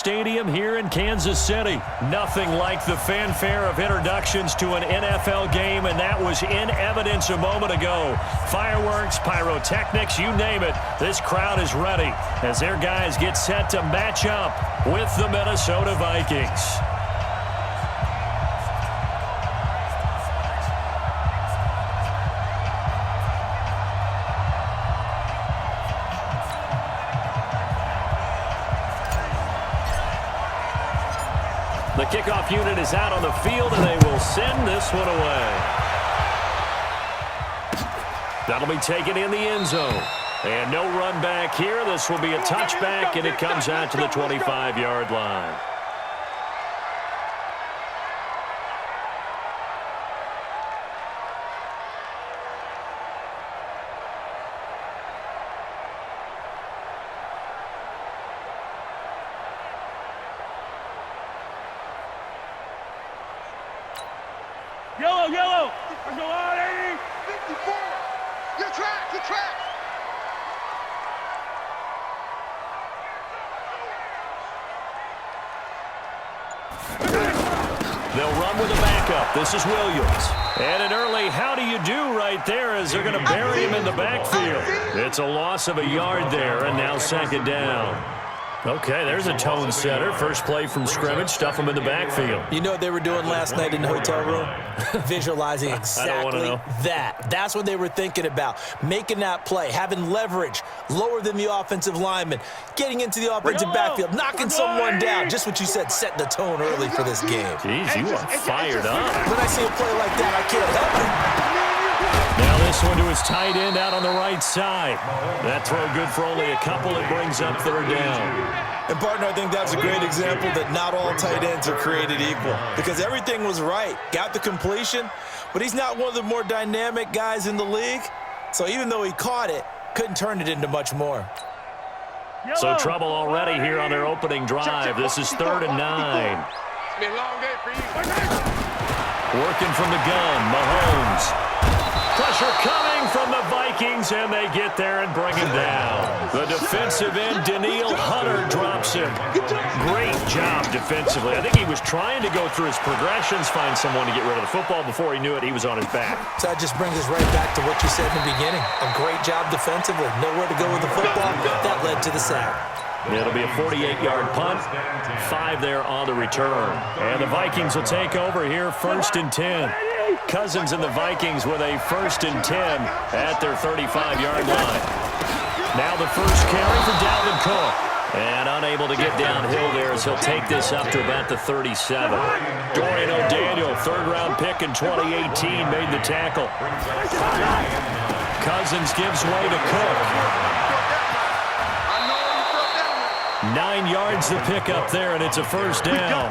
Stadium here in Kansas City. Nothing like the fanfare of introductions to an NFL game, and that was in evidence a moment ago. Fireworks, pyrotechnics, you name it. This crowd is ready as their guys get set to match up with the Minnesota Vikings. The kickoff unit is out on the field, and they will send this one away. That'll be taken in the end zone. And no run back here. This will be a touchback, and it comes out to the 25-yard line. Yellow, yellow. Let's go on, 80. 54. Your track, your track. They'll run with a backup. This is Williams. And an early how do you do right there as they're going to bury him in the backfield. It's a loss of a yard there, and now second down. Okay, there's a tone setter. First play from scrimmage, stuff them in the backfield. You know what they were doing last night in the hotel room? Visualizing exactly that. That's what they were thinking about. Making that play, having leverage, lower than the offensive lineman, getting into the offensive backfield, knocking someone down. Just what you said, setting the tone early for this game. Jeez, you are fired up. When I see a play like that, I can't help it. Now this one to his tight end out on the right side. That throw good for only a couple. It brings up third down. And, partner, I think that's a great example that not all tight ends are created equal because everything was right. Got the completion, but he's not one of the more dynamic guys in the league. So even though he caught it, couldn't turn it into much more. So trouble already here on their opening drive. This is 3rd and 9. It's been a long day for you. Working from the gun, Mahomes. Pressure coming from the Vikings, and they get there and bring him down. The defensive end, Danielle Hunter, drops him. Great job defensively. I think he was trying to go through his progressions, find someone to get rid of the football. Before he knew it, he was on his back. So that just brings us right back to what you said in the beginning. A great job defensively. Nowhere to go with the football. That led to the sack. It'll be a 48-yard punt. 5 there on the return. And the Vikings will take over here, 1st and 10. Cousins and the Vikings with a 1st and 10 at their 35-yard line. Now the first carry for Dalvin Cook. And unable to get downhill there as he'll take this up to about the 37. Dorian O'Daniel, 3rd-round pick in 2018, made the tackle. Cousins gives way to Cook. 9 yards to pick up there, and it's a first down.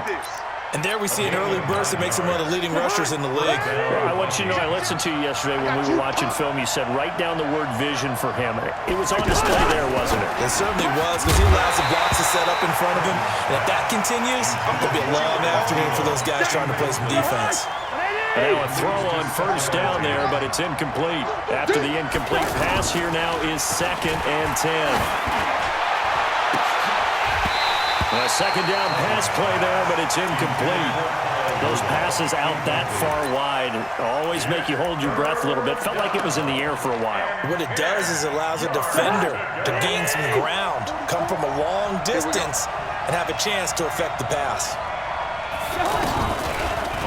And there we see an early burst that makes him one of the leading rushers in the league. Well, I want you to know, I listened to you yesterday when we were watching film. You said write down the word vision for him. It was on display there, wasn't it? It certainly was, because he allows the blocks to set up in front of him. And if that continues, it'll be a long afternoon for those guys trying to play some defense. And now a throw on first down there, but it's incomplete. After the incomplete pass, here now is 2nd and 10. A second down pass play there, but it's incomplete. Those passes out that far wide always make you hold your breath a little bit. Felt like it was in the air for a while. What it does is it allows a defender to gain some ground, come from a long distance, and have a chance to affect the pass.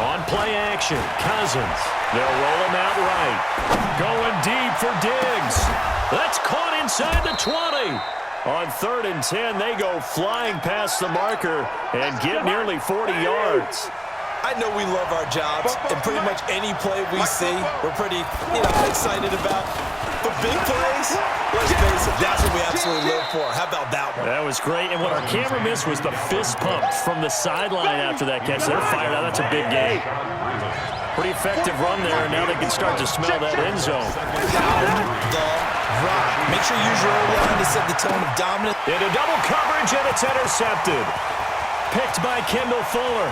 On play action, Cousins. They'll roll him out right. Going deep for Diggs. That's caught inside the 20. On 3rd and 10, they go flying past the marker and get nearly 40 yards. I know we love our jobs, and pretty much any play we see, we're pretty, excited about. But big plays, let's face it, that's what we absolutely live for. How about that one? That was great, and what our camera missed was the fist pump from the sideline after that catch. They're fired out. That's a big game. Pretty effective run there, and now they can start to smell that end zone. Make sure you use your O-line to set the tone of dominance. Into double coverage, and it's intercepted. Picked by Kendall Fuller.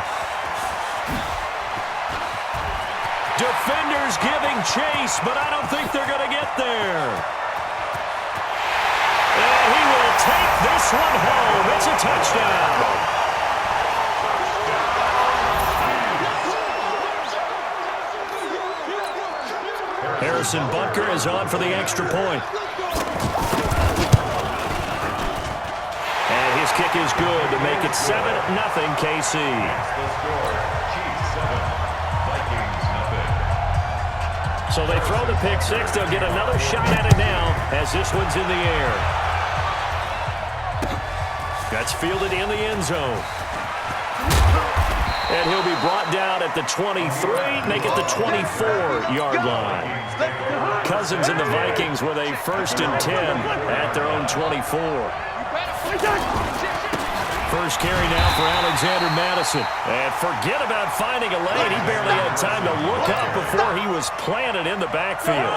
Defenders giving chase, but I don't think they're going to get there. And he will take this one home. It's a touchdown. Harrison Butker is on for the extra point. And his kick is good to make it 7-0 KC. So they throw the pick six. They'll get another shot at it now as this one's in the air. That's fielded in the end zone. And he'll be brought down at the 23, make it the 24-yard line. Cousins and the Vikings with a 1st and 10 at their own 24. First carry now for Alexander Madison. And forget about finding a lane. He barely had time to look up before he was planted in the backfield.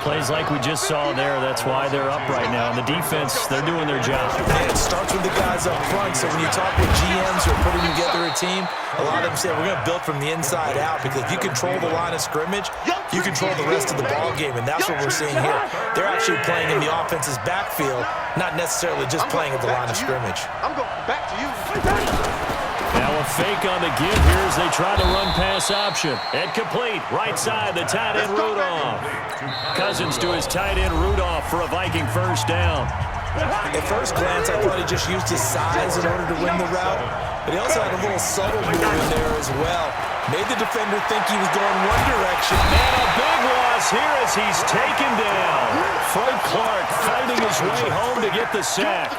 Plays like we just saw there. That's why they're up right now. And the defense, they're doing their job. And it starts with the guys up front. So when you talk with GMs who are putting together a team, a lot of them say we're going to build from the inside out, because if you control the line of scrimmage, you control the rest of the ball game, and that's what we're seeing here. They're actually playing in the offense's backfield, not necessarily just playing at the line of scrimmage. I'm going back to you. Now a fake on the give here as they try to run pass option. And complete. Right side, the tight end Rudolph. Cousins to his tight end Rudolph for a Viking first down. At first glance, I thought he just used his size in order to win the route, but he also had a little subtle move in there as well. Made the defender think he was going one direction. And a big loss here as he's taken down. Frank Clark fighting his way home to get the sack.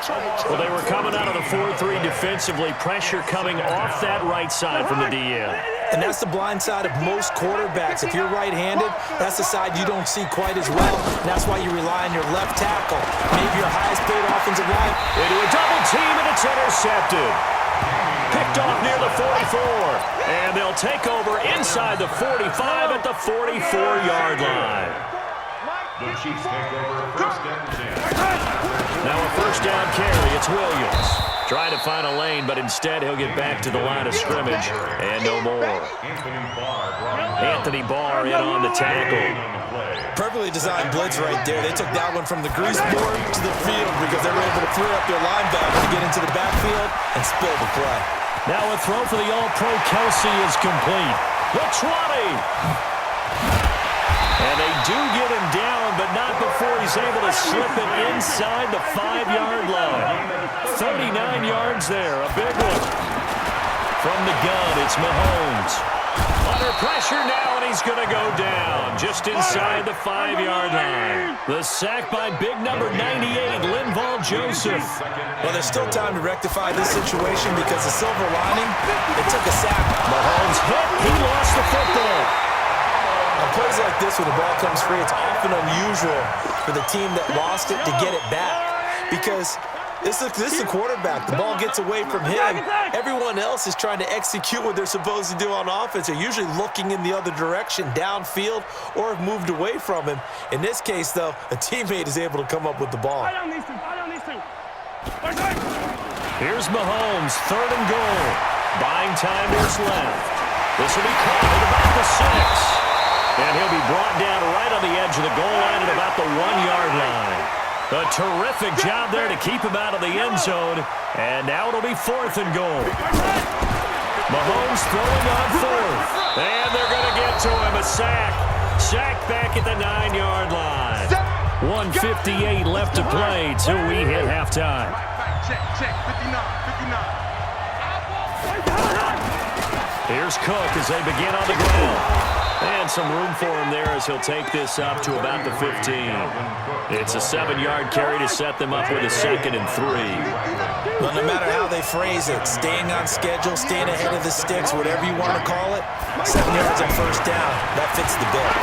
Well, they were coming out of the 4-3 defensively. Pressure coming off that right side from the DN. And that's the blind side of most quarterbacks. If you're right-handed, that's the side you don't see quite as well. And that's why you rely on your left tackle, maybe your highest-paid offensive line. Into a double team, and it's intercepted. Picked off near the 44. And they'll take over inside the 45 at the 44-yard line. The Chiefs take over 1st and 10. Now a first down carry. It's Williams. Trying to find a lane, but instead he'll get back to the line of scrimmage. And no more. Anthony Barr in on the tackle. Perfectly designed blitz right there. They took that one from the grease board to the field because they were able to free up their linebacker to get into the backfield and spill the play. Now a throw for the All-Pro Kelsey is complete. The 20. And they do get him down, but not before he's able to slip it inside the 5-yard line. 39 yards there, a big one. From the gun, it's Mahomes. Under pressure now, and he's going to go down just inside the 5-yard line. The sack by big number 98, Linval Joseph. Well, there's still time to rectify this situation because the silver lining, it took a sack. Mahomes hit, he lost the football. On plays like this, when the ball comes free, it's often unusual for the team that lost it to get it back, because this is the quarterback. The ball gets away from him. Everyone else is trying to execute what they're supposed to do on offense. They're usually looking in the other direction, downfield, or have moved away from him. In this case, though, a teammate is able to come up with the ball. Here's Mahomes, 3rd and goal. Buying time to his left. This will be caught at about the 6. And he'll be brought down right on the edge of the goal line at about the 1-yard line. A terrific job there to keep him out of the end zone. And now it'll be 4th and goal. Mahomes throwing on 4th. And they're going to get to him. A sack. Sack back at the 9-yard line. 1:58 left to play till we hit halftime. Check, 59. Here's Cook as they begin on the ground. And some room for him there as he'll take this up to about the 15. It's a 7-yard carry to set them up with a 2nd and 3. Well, no matter how they phrase it, staying on schedule, staying ahead of the sticks, whatever you want to call it, 7 yards on first down, that fits the bill.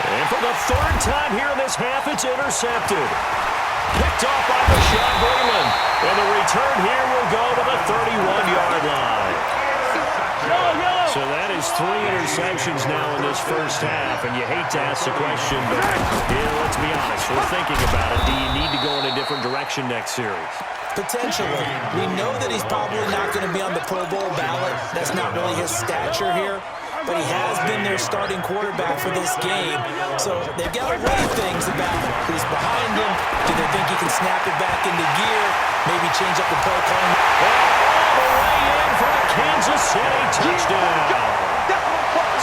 And for the 3rd time here in this half, it's intercepted. Picked off by Bashaud Breeland. And the return here will go to the 31-yard line. So that is 3 interceptions now in this first half, and you hate to ask the question, but let's be honest, we're thinking about it. Do you need to go in a different direction next series? Potentially. We know that he's probably not going to be on the Pro Bowl ballot. That's not really his stature here, but he has been their starting quarterback for this game. So they've got to weigh things about who's behind him. Do they think he can snap it back into gear? Maybe change up the play calling. All the way in for a Kansas City touchdown.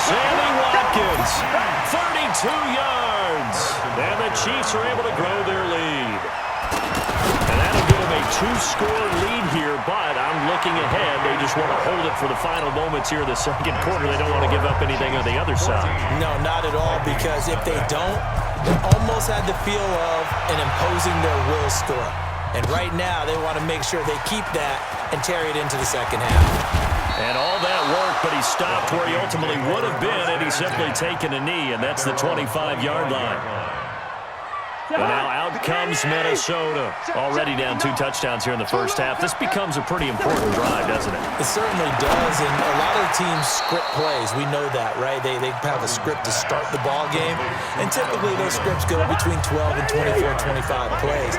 Sammy Watkins, 32 yards. And the Chiefs are able to grow their lead. And that'll give them a 2-score lead here, but I'm looking ahead. They just want to hold it for the final moments here in the second quarter. They don't want to give up anything on the other side. No, not at all, because if they don't, they almost had the feel of an imposing their will score. And right now, they want to make sure they keep that and carry it into the second half. And all that work, but he stopped where he ultimately would have been, and he's simply taken a knee, and that's the 25-yard line. And now out comes Minnesota. Already down 2 touchdowns here in the first half. This becomes a pretty important drive, doesn't it? It certainly does, and a lot of the teams script plays. We know that, right? They have a script to start the ball game, and typically those scripts go between 12 and 24, 25 plays.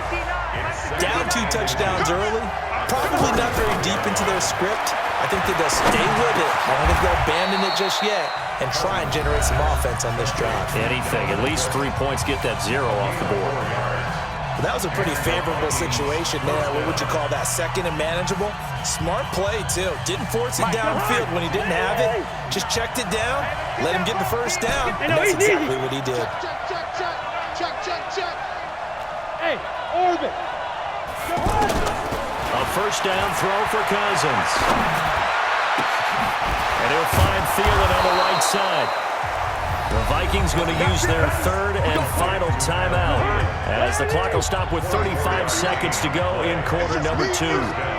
Down 2 touchdowns early, probably not very deep into their script. I think they'll stay with it. I don't think they'll abandon it just yet and try and generate some offense on this drive. Anything. At least 3 points, get that 0 off the board. Well, that was a pretty favorable situation there. What would you call that? Second and manageable? Smart play, too. Didn't force it downfield when he didn't have it. Just checked it down, let him get the first down, and that's exactly what he did. Check. Hey, Orbit. A first down throw for Cousins. And he'll find Thielen on the right side. The Vikings going to use their third and final timeout as the clock will stop with 35 seconds to go in quarter number 2.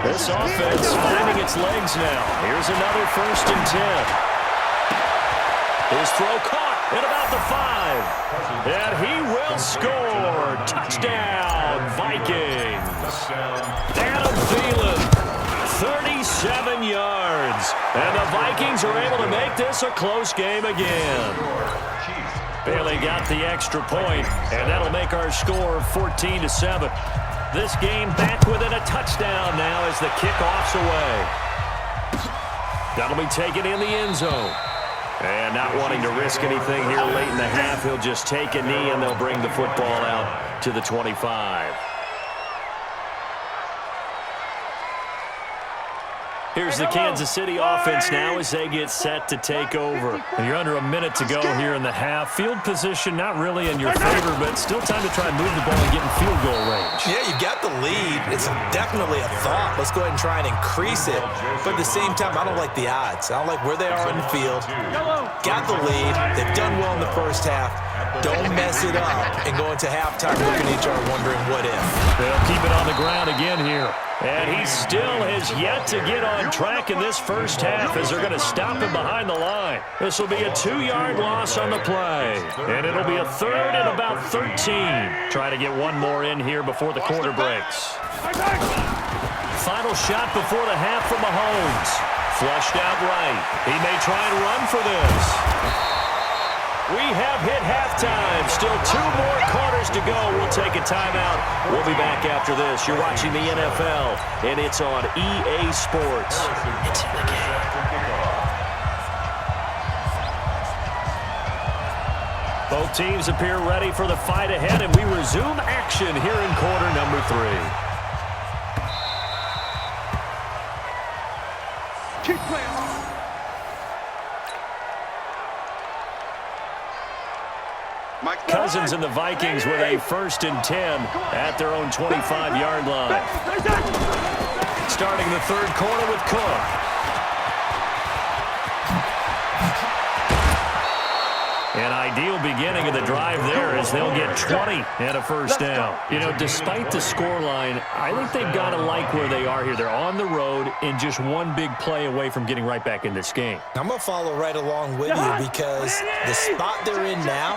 This offense finding its legs now. Here's another first and 10. His throw caught at about the 5. And he will score. Touchdown, Vikings. Adam Thielen, 37 yards. And the Vikings are able to make this a close game again. Barely got the extra point, and that'll make our score 14-7. This game back within a touchdown now as the kickoff's away. That'll be taken in the end zone. And not wanting to risk anything here late in the half, he'll just take a knee, and they'll bring the football out to the 25. Here's the Kansas City offense now as they get set to take over. And you're under a minute to go here in the half. Field position not really in your favor, but still time to try and move the ball and get in field goal range. Yeah, you got the lead. It's definitely a thought. Let's go ahead and try and increase it. But at the same time, I don't like the odds. I don't like where they are in the field. Got the lead. They've done well in the first half. Don't mess it up and go into halftime looking at each other wondering what if. They'll keep it on the ground again here. And he still has yet to get on track in this first half as they're going to stop him behind the line. This will be a 2-yard loss on the play. And it'll be a third and about 13. Try to get one more in here before the quarter breaks. Final shot before the half from Mahomes. Flushed out right. He may try and run for this. We have hit halftime. Still 2 more quarters to go. We'll take a timeout. We'll be back after this. You're watching the NFL, and it's on EA Sports. It's in the game. Both teams appear ready for the fight ahead, and we resume action here in quarter number 3. Keep playing. Cousins and the Vikings with a first and 10 at their own 25-yard line. Starting the third quarter with Cook. An ideal beginning of the drive there as they'll get 20 and a first down. You know, despite the scoreline, I think they've got to like where they are here. They're on the road and just one big play away from getting right back in this game. I'm going to follow right along with you because the spot they're in now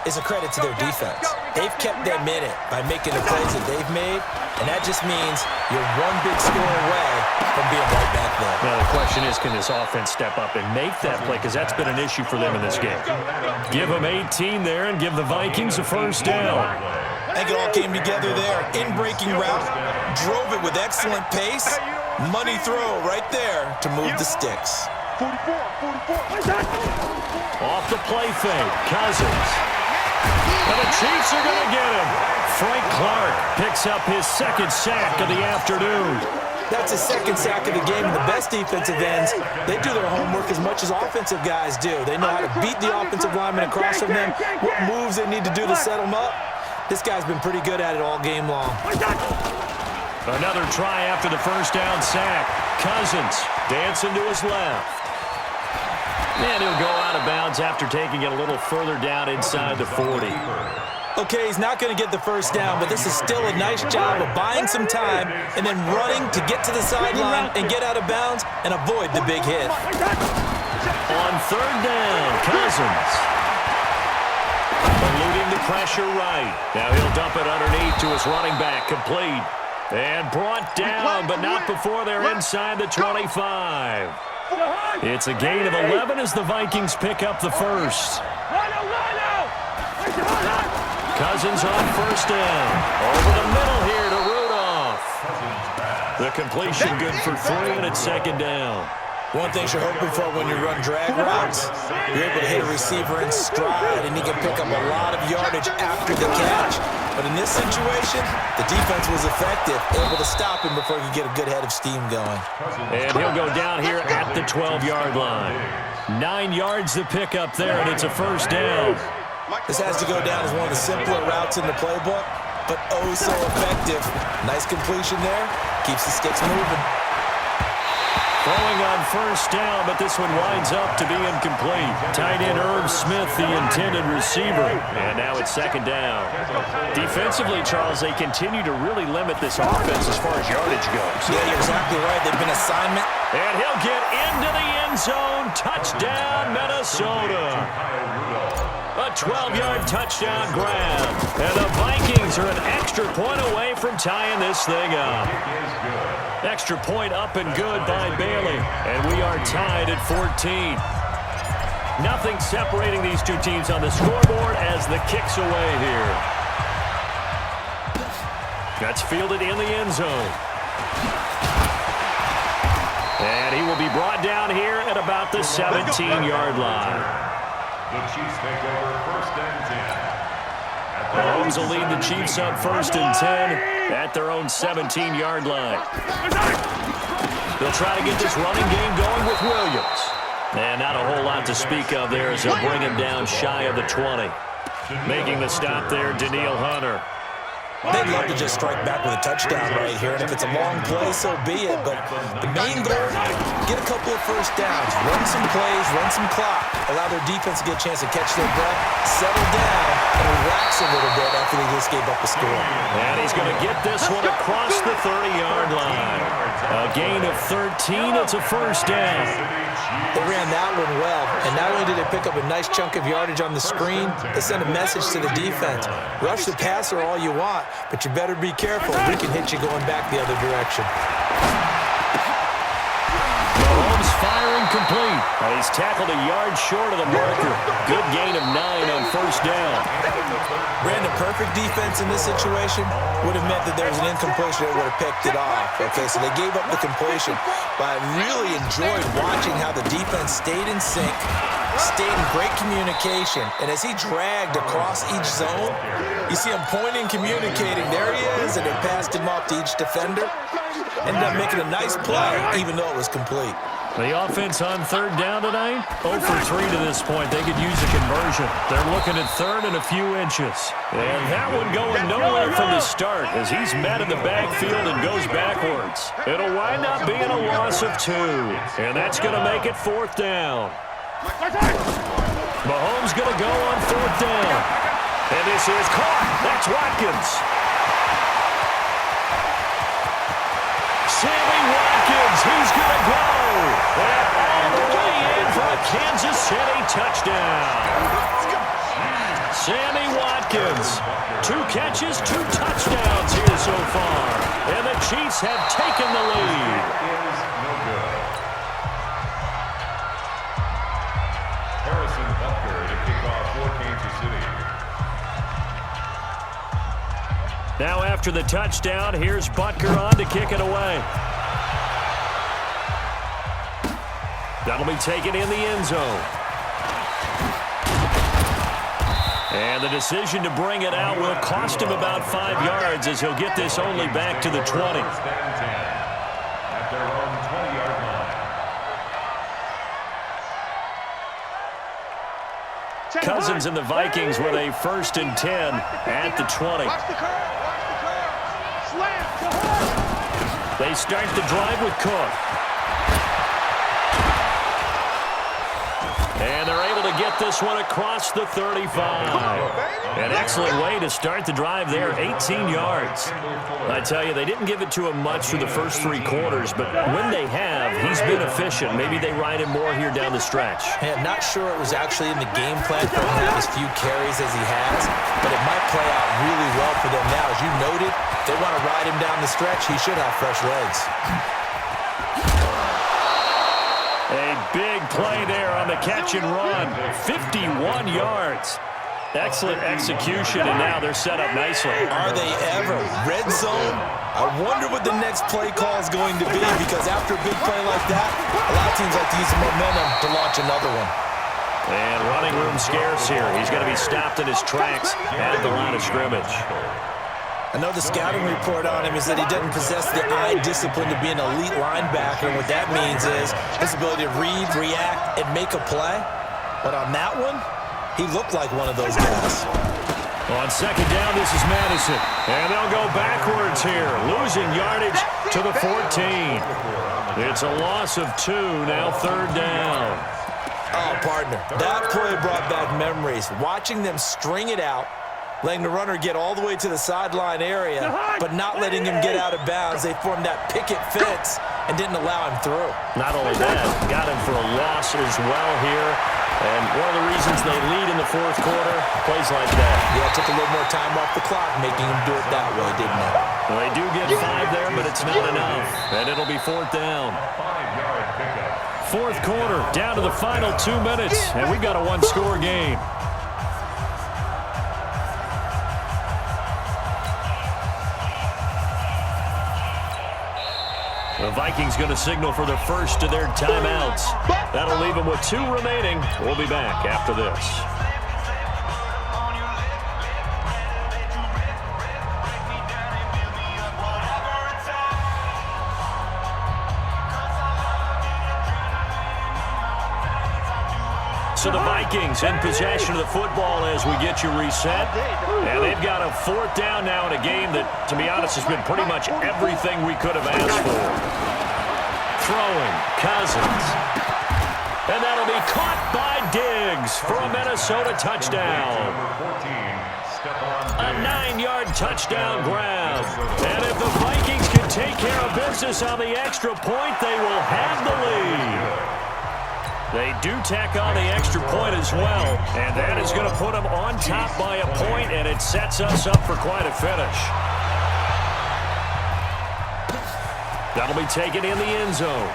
is a credit to their defense. They've kept them in it by making the plays that they've made, and that just means you're one big score away from being right back there. Now, the question is, can this offense step up and make that play? Because that's been an issue for them in this game. Give them 18 there and give the Vikings a first down. I think it all came together there. In-breaking route, drove it with excellent pace. Money throw right there to move the sticks. 44. Off the play fake, Cousins. And the Chiefs are going to get him. Frank Clark picks up his second sack of the afternoon. That's his second sack of the game, and the best defensive ends, they do their homework as much as offensive guys do. They know how to beat the offensive lineman across from them, what moves they need to do to set them up. This guy's been pretty good at it all game long. Another try after the first down sack. Cousins dancing to his left. And he'll go out of bounds after taking it a little further down inside the 40. Okay, he's not going to get the first down, but this is still a nice job of buying some time and then running to get to the sideline and get out of bounds and avoid the big hit. On third down, Cousins. Eluding the pressure right. Now he'll dump it underneath to his running back, complete. And brought down, but not before they're inside the 25. It's a gain of 11 as the Vikings pick up the first. Cousins on first down. Over the middle here to Rudolph. The completion good for 3, and it's second down. One thing you're hoping for when you run drag routes, you're able to hit a receiver in stride, and he can pick up a lot of yardage after the catch. But in this situation, the defense was effective, able to stop him before he could get a good head of steam going. And he'll go down here at the 12-yard line. 9 yards to pick up there, and it's a first down. This has to go down as one of the simpler routes in the playbook, but oh so effective. Nice completion there. Keeps the sticks moving. Throwing on first down, but this one winds up to be incomplete. Tight end Irv Smith, the intended receiver. And now it's second down. Defensively, Charles, they continue to really limit this offense as far as yardage goes. Yeah, you're exactly right. They've been assignment. And he'll get into the end zone. Touchdown, Minnesota. A 12-yard touchdown grab. And the Vikings are an extra point away from tying this thing up. Extra point up and good by Bailey. And we are tied at 14. Nothing separating these two teams on the scoreboard as the kick's away here. That's fielded in the end zone. And he will be brought down here at about the 17-yard line. The Chiefs take over first and 10. Mahomes will lead the Chiefs up first and 10 at their own 17-yard line. They'll try to get this running game going with Williams. And not a whole lot to speak of there as they'll bring him down shy of the 20. Making the stop there, Danielle Hunter. They'd love to just strike back with a touchdown right here, and if it's a long play, so be it. But the main goal, get a couple of first downs, run some plays, run some clock, allow their defense to get a chance to catch their breath, settle down, and relax a little bit after they just gave up the score. And he's going to get this one across the 30-yard line. A gain of 13, it's a first down. They ran that one well, and not only did they pick up a nice chunk of yardage on the screen, they sent a message to the defense. Rush the passer all you want, but you better be careful. We can hit you going back the other direction. Mahomes firing complete. And he's tackled a yard short of the marker. Good gain of 9 on first down. Brandon, perfect defense in this situation would have meant that there was an incompletion that would have picked it off. Okay, so they gave up the completion. But I really enjoyed watching how the defense stayed in sync, stayed in great communication. And as he dragged across each zone, you see him pointing, communicating. There he is, and they passed him off to each defender. Ended up making a nice play, even though it was complete. The offense on third down tonight, 0 for 3 to this point. They could use a conversion. They're looking at third and a few inches. And that one going nowhere from the start as he's met in the backfield and goes backwards. It'll wind up being a loss of 2. And that's going to make it fourth down. Mahomes going to go on fourth down. And this is caught. That's Watkins. Sammy Watkins, he's going to go. And all the way in for a Kansas City touchdown. Sammy Watkins, 2 catches, 2 touchdowns here so far. And the Chiefs have taken the lead. Harrison Butker to kick off for Kansas City. Now after the touchdown, here's Butker on to kick it away. That'll be taken in the end zone. And the decision to bring it out will cost him about 5 yards as he'll get this only back to the 20. Cousins and the Vikings with a 1st and 10 at the 20. Watch the curve. Watch the curve. Slam. To Hurts. They start the drive with Cook. And they're able to get this one across the 35. An excellent way to start the drive there, 18 yards. I tell you, they didn't give it to him much through the first 3 quarters, but when they have, he's been efficient. Maybe they ride him more here down the stretch. Yeah, not sure it was actually in the game plan for him to have as few carries as he has, but it might play out really well for them now. As you noted, they want to ride him down the stretch. He should have fresh legs. A big play there on the catch and run. 51 yards. Excellent execution, and now they're set up nicely. Are they ever? Red zone? I wonder what the next play call is going to be, because after a big play like that, a lot of teams like to use the momentum to launch another one. And running room scarce here. He's going to be stopped in his tracks at the line of scrimmage. I know the scouting report on him is that he doesn't possess the eye discipline to be an elite linebacker. And what that means is his ability to read, react, and make a play. But on that one, he looked like one of those guys. On 2nd down, this is Madison. And they'll go backwards here, losing yardage to the 14. It's a loss of 2, now 3rd down. Oh, partner, that play brought back memories. Watching them string it out, letting the runner get all the way to the sideline area, but not letting him get out of bounds. They formed that picket fence and didn't allow him through. Not only that, got him for a loss as well here. And one of the reasons they lead in the 4th quarter, plays like that. Yeah, it took a little more time off the clock, making him do it that way, didn't it? Well, they do get 5 there, but it's not enough. And it'll be 4th down. 4th quarter, down to the final 2 minutes, and we've got a 1-score game. The Vikings going to signal for the first of their timeouts. That'll leave them with 2 remaining. We'll be back after this. So the Vikings in possession of the football as we get you reset. And they've got a 4th down now in a game that, to be honest, has been pretty much everything we could have asked for. Throwing, Cousins. And that'll be caught by Diggs for a Minnesota touchdown. A 9-yard touchdown grab. And if the Vikings can take care of business on the extra point, they will have the lead. They do tack on the extra point as well, and that is going to put them on top by a point, and it sets us up for quite a finish. That'll be taken in the end zone.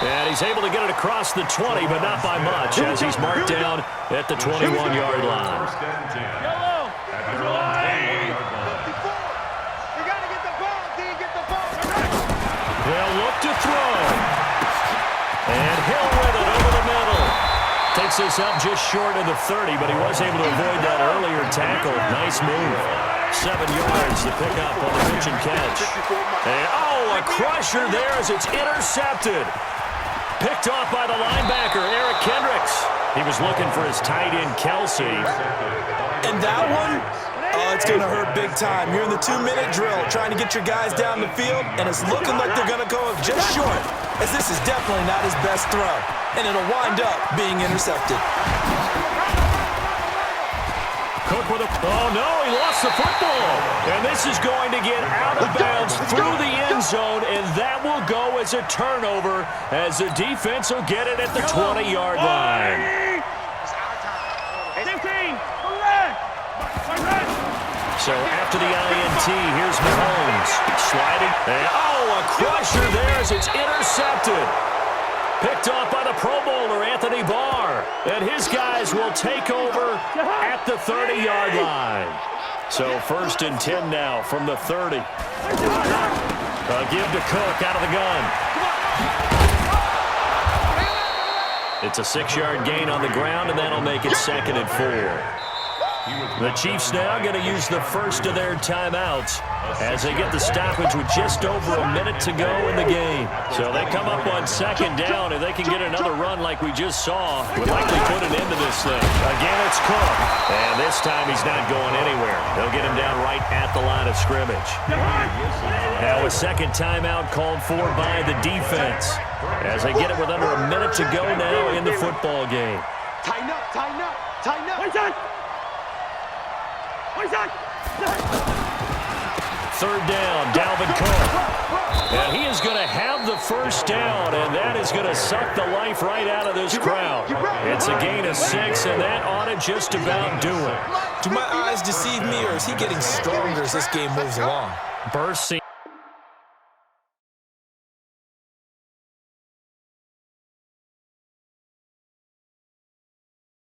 And he's able to get it across the 20, but not by much, as he's marked down at the 21-yard line. They'll look to throw. And Hill with it over the middle. Takes this up just short of the 30, but he was able to avoid that earlier tackle. Nice move. 7 yards to pick up on the pitch and catch. And, oh, a crusher there as it's intercepted. Picked off by the linebacker, Eric Kendricks. He was looking for his tight end, Kelsey. And that one, oh, it's going to hurt big time. You're in the 2-minute drill trying to get your guys down the field, and it's looking like they're going to go up just short, as this is definitely not his best throw, and it'll wind up being intercepted. Cook with a, oh no, he lost the football. And this is going to get out of bounds through the end zone, and that will go as a turnover as the defense will get it at the 20-yard line. So after the INT, here's Mahomes sliding. And, oh, a crusher there as it's intercepted. Picked off by the Pro Bowler, Anthony Barr. And his guys will take over at the 30-yard line. So 1st and 10 now from the 30. A give to Cook out of the gun. It's a 6-yard gain on the ground, and that'll make it 2nd and 4. The Chiefs now going to use the first of their timeouts as they get the stoppage with just over a minute to go in the game. So they come up on second down. If they can get another run like we just saw, would likely put an end to this thing. Again, it's Cook. And this time he's not going anywhere. They'll get him down right at the line of scrimmage. Now a second timeout called for by the defense as they get it with under a minute to go now in the football game. Tighten up, tighten up, tighten up. Third down, Dalvin Cook. And he is going to have the first down, and that is going to suck the life right out of this crowd. It's a gain of 6, and that ought to just about do it. Do my eyes deceive me, or is he getting stronger as this game moves along? Bursting.